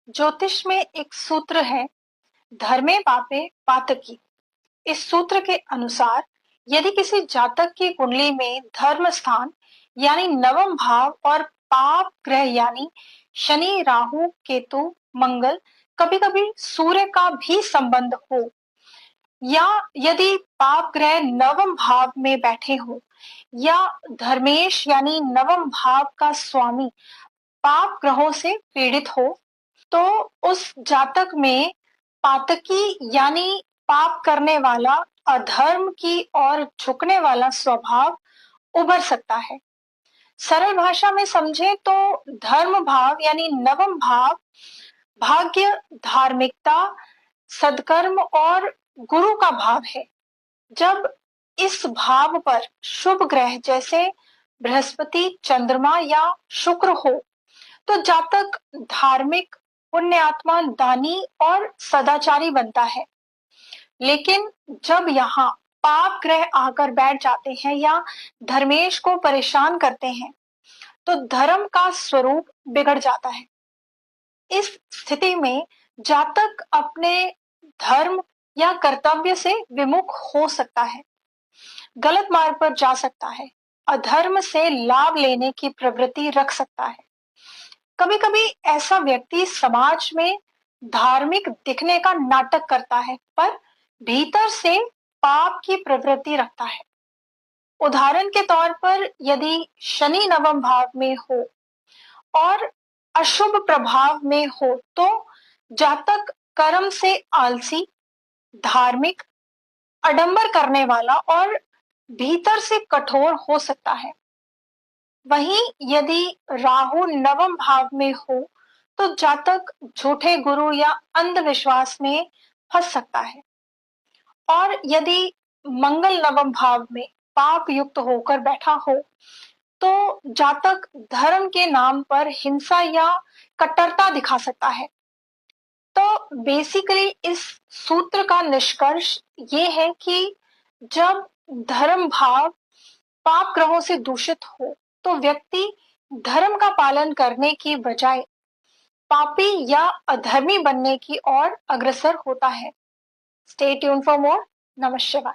ज्योतिष में एक सूत्र है, धर्मे पापे पातकी। इस सूत्र के अनुसार यदि किसी जातक की कुंडली में धर्म स्थान यानी नवम भाव और पाप ग्रह यानी शनि, राहु, केतु, मंगल, कभी कभी सूर्य का भी संबंध हो, या यदि पाप ग्रह नवम भाव में बैठे हो, या धर्मेश यानी नवम भाव का स्वामी पाप ग्रहों से पीड़ित हो, तो उस जातक में पातकी यानी पाप करने वाला, अधर्म की ओर झुकने वाला स्वभाव उभर सकता है। सरल भाषा में समझे तो धर्म भाव यानी नवम भाव भाग्य, धार्मिकता, सद्कर्म और गुरु का भाव है। जब इस भाव पर शुभ ग्रह जैसे बृहस्पति, चंद्रमा या शुक्र हो तो जातक धार्मिक, पुण्यात्मा, दानी और सदाचारी बनता है। लेकिन जब यहाँ पाप ग्रह आकर बैठ जाते हैं या धर्मेश को परेशान करते हैं तो धर्म का स्वरूप बिगड़ जाता है। इस स्थिति में जातक अपने धर्म या कर्तव्य से विमुख हो सकता है, गलत मार्ग पर जा सकता है, अधर्म से लाभ लेने की प्रवृत्ति रख सकता है। कभी कभी ऐसा व्यक्ति समाज में धार्मिक दिखने का नाटक करता है, पर भीतर से पाप की प्रवृत्ति रखता है। उदाहरण के तौर पर यदि शनि नवम भाव में हो और अशुभ प्रभाव में हो तो जातक कर्म से आलसी, धार्मिक, आडंबर करने वाला और भीतर से कठोर हो सकता है। वहीं यदि राहु नवम भाव में हो तो जातक झूठे गुरु या अंधविश्वास में फंस सकता है। और यदि मंगल नवम भाव में पाप युक्त होकर बैठा हो तो जातक धर्म के नाम पर हिंसा या कट्टरता दिखा सकता है। तो बेसिकली इस सूत्र का निष्कर्ष ये है कि जब धर्म भाव पाप ग्रहों से दूषित हो तो व्यक्ति धर्म का पालन करने की बजाय पापी या अधर्मी बनने की ओर अग्रसर होता है। Stay tune for more. नमः शिवाय।